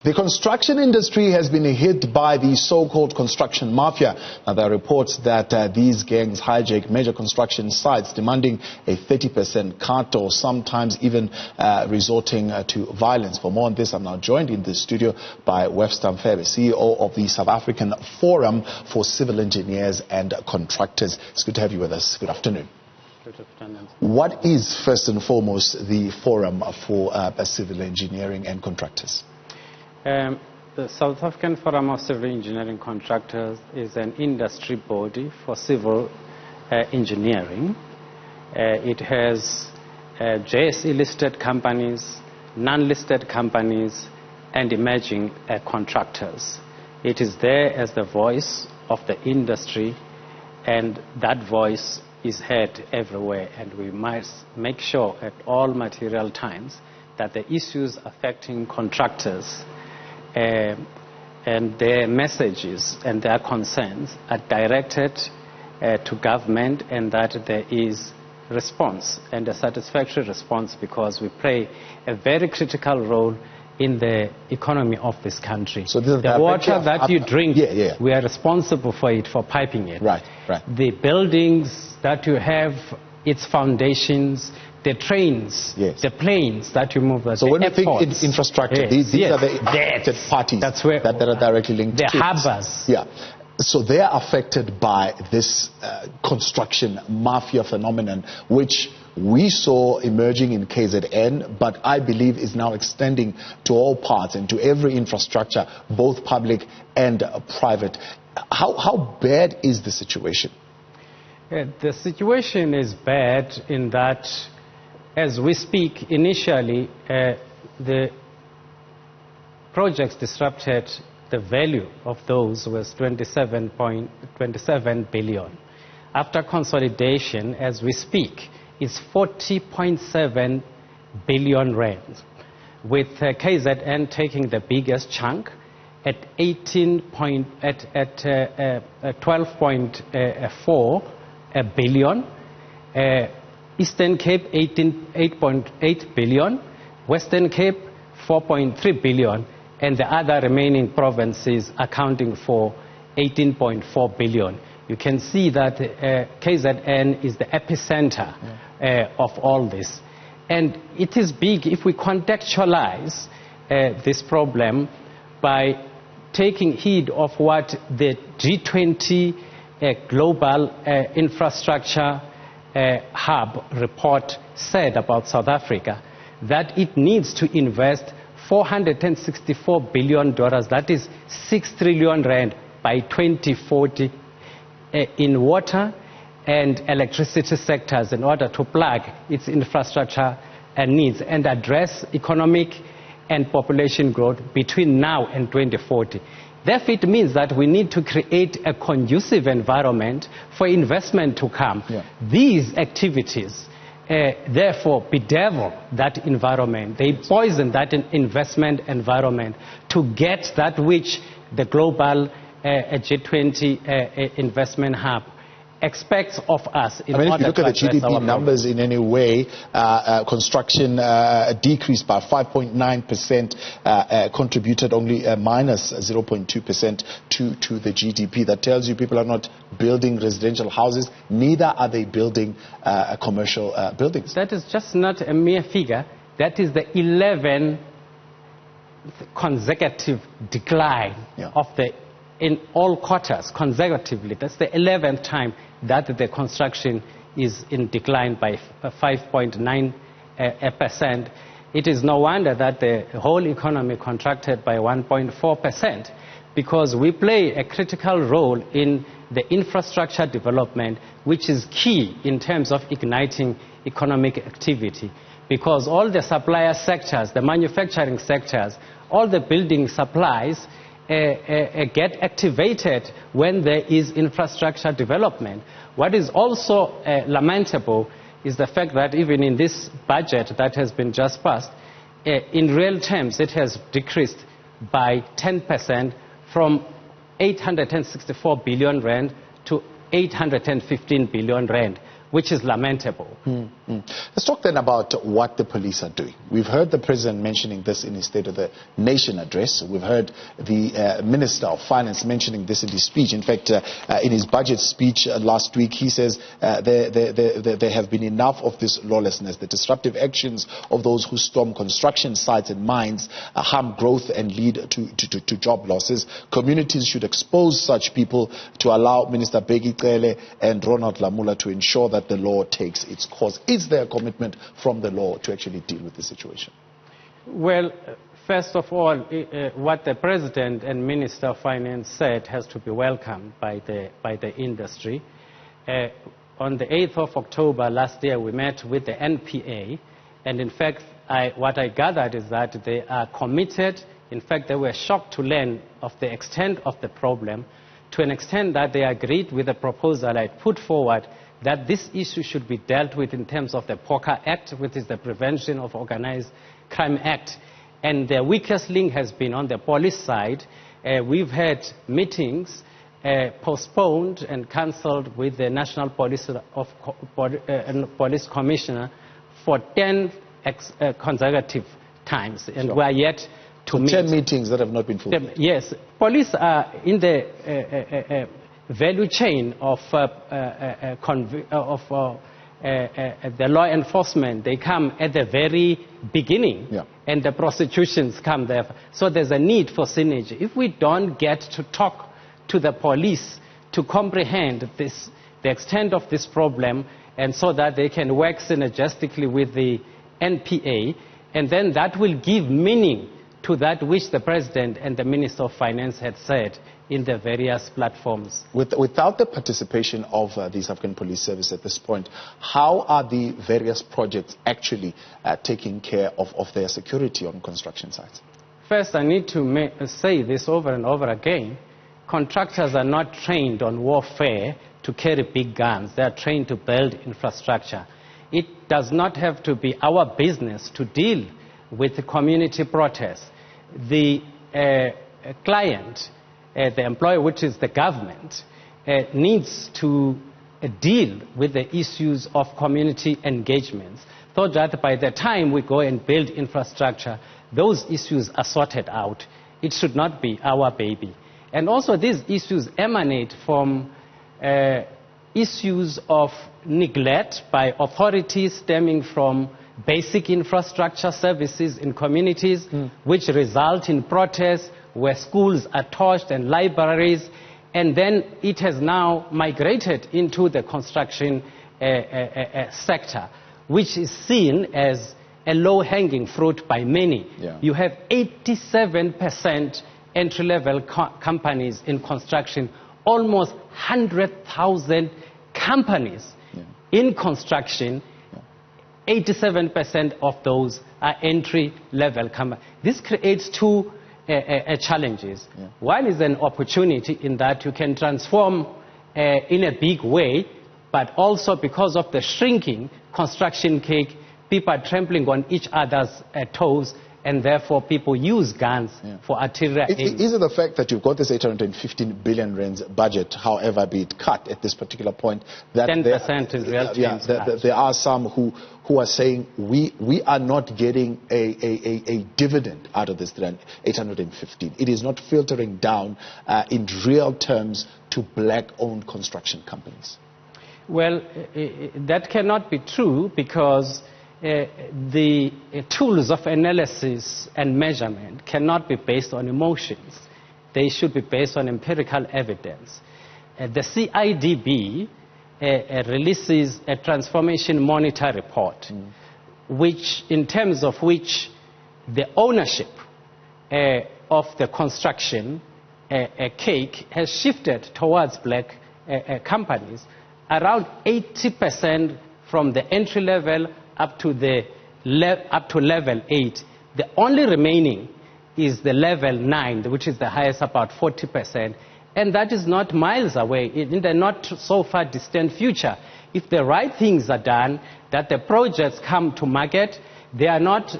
The construction industry has been hit by the so-called construction mafia. Now, there are reports that these gangs hijack major construction sites, demanding a 30% cut or sometimes even resorting to violence. For more on this, I'm now joined in the studio by Webster Mfebe, CEO of the South African Forum for Civil Engineers and Contractors. It's good to have you with us. Good afternoon. Good afternoon. What is, first and foremost, the Forum for Civil Engineering and Contractors? The South African Forum of Civil Engineering Contractors is an industry body for civil engineering. It has JSE-listed companies, non-listed companies, and emerging contractors. It is there as the voice of the industry, and that voice is heard everywhere, and we must make sure at all material times that the issues affecting contractors and their messages and their concerns are directed to government, and that there is response, and a satisfactory response, because we play a very critical role in the economy of this country. So this is the water that you drink, we are responsible for it, for piping it. Right. The buildings that you have, its foundations, the trains, the planes that you move. So when we think in infrastructure, these are the affected parties that are directly linked to the harbors. Yeah. So they are affected by this construction mafia phenomenon, which we saw emerging in KZN, but I believe is now extending to all parts and to every infrastructure, both public and private. How bad is the situation? The situation is bad in that, as we speak, initially, the projects disrupted, the value of those was 27 billion. After consolidation, as we speak, it's 40.7 billion rand, with KZN taking the biggest chunk at 12.4 billion. Eastern Cape 8.8 billion, Western Cape 4.3 billion, and the other remaining provinces accounting for 18.4 billion. You can see that KZN is the epicenter of all this. And it is big if we contextualize this problem by taking heed of what the G20 global infrastructure hub report said about South Africa, that it needs to invest $464 billion, that is 6 trillion rand by 2040 in water and electricity sectors in order to plug its infrastructure needs and address economic and population growth between now and 2040. Therefore, it means that we need to create a conducive environment for investment to come. These activities, therefore, bedevil that environment. They poison that investment environment to get that which the global G20 investment hub expects of us. If you look at the GDP numbers in any way, construction decreased by 5.9%, contributed only minus 0.2% to the GDP. That tells you people are not building residential houses, neither are they building commercial buildings. That is just not a mere figure. That is the 11th consecutive decline of in all quarters consecutively. That's the 11th time that the construction is in decline by 5.9%. It is no wonder that the whole economy contracted by 1.4%, because we play a critical role in the infrastructure development, which is key in terms of igniting economic activity, because all the supplier sectors, the manufacturing sectors, all the building supplies get activated when there is infrastructure development. What is also lamentable is the fact that even in this budget that has been just passed, in real terms it has decreased by 10% from 864 billion rand to 815 billion rand, which is lamentable. Let's talk then about what the police are doing. We've heard the President mentioning this in his State of the Nation address. We've heard the Minister of Finance mentioning this in his speech. In fact, in his budget speech last week, he says there have been enough of this lawlessness. The disruptive actions of those who storm construction sites and mines harm growth and lead to job losses. Communities should expose such people to allow Minister Bheki Cele and Ronald Lamola to ensure that the law takes its course. Is there a commitment from the law to actually deal with the situation? Well, first of all, what the President and Minister of Finance said has to be welcomed by the industry. On the 8th of October last year, we met with the NPA, and in fact, what I gathered is that they are committed. In fact, they were shocked to learn of the extent of the problem, to an extent that they agreed with the proposal I put forward that this issue should be dealt with in terms of the POCA Act, which is the Prevention of Organized Crime Act. And the weakest link has been on the police side. We've had meetings postponed and cancelled with the National Police Commissioner for 10 consecutive times, and we are yet to meet. 10 meetings that have not been fulfilled. Yes, police are in the value chain of the law enforcement. They come at the very beginning, and the prosecutions come there. So there's a need for synergy. If we don't get to talk to the police to comprehend the extent of this problem, and so that they can work synergistically with the NPA, and then that will give meaning to that which the President and the Minister of Finance had said in the various platforms. Without the participation of the South African Police Service at this point, how are the various projects actually taking care of their security on construction sites? First, I need to say this over and over again. Contractors are not trained on warfare to carry big guns. They are trained to build infrastructure. It does not have to be our business to deal with the community protests. The client, the employer, which is the government, needs to deal with the issues of community engagements, so that by the time we go and build infrastructure, those issues are sorted out. It should not be our baby. And also these issues emanate from issues of neglect by authorities stemming from basic infrastructure services in communities, which result in protests where schools are torched and libraries, and then it has now migrated into the construction sector, which is seen as a low-hanging fruit by many. You have 87% entry-level companies in construction, almost 100,000 companies in construction. 87% of those are entry-level companies. This creates two challenges. One is an opportunity in that you can transform in a big way, but also because of the shrinking construction cake, people are trampling on each other's toes, and therefore people use guns for artillery aim. Is it the fact that you've got this 815 billion rands budget, however be it cut at this particular point, that 10% in real terms? There are some who are saying we are not getting a dividend out of this 815. It is not filtering down in real terms to black-owned construction companies. Well, that cannot be true, because the tools of analysis and measurement cannot be based on emotions. They should be based on empirical evidence. The CIDB releases a transformation monitor report, which, in terms of which the ownership of the construction cake has shifted towards black companies, around 80% from the entry level up to level 8. The only remaining is the level 9, which is the highest, about 40%. And that is not miles away, in the not so far distant future. If the right things are done, that the projects come to market, they are not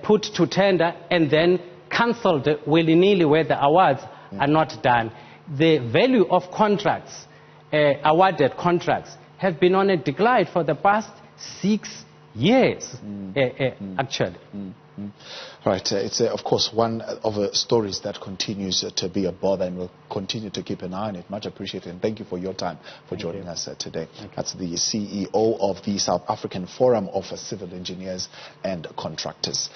put to tender and then cancelled willy-nilly where the awards are not done. The value of contracts, awarded contracts, have been on a decline for the past 6 years, actually. Right. It's, of course, one of the stories that continues to be a bother, and we'll continue to keep an eye on it. Much appreciated. And thank you for your time for joining us today. That's the CEO of the South African Forum of Civil Engineers and Contractors.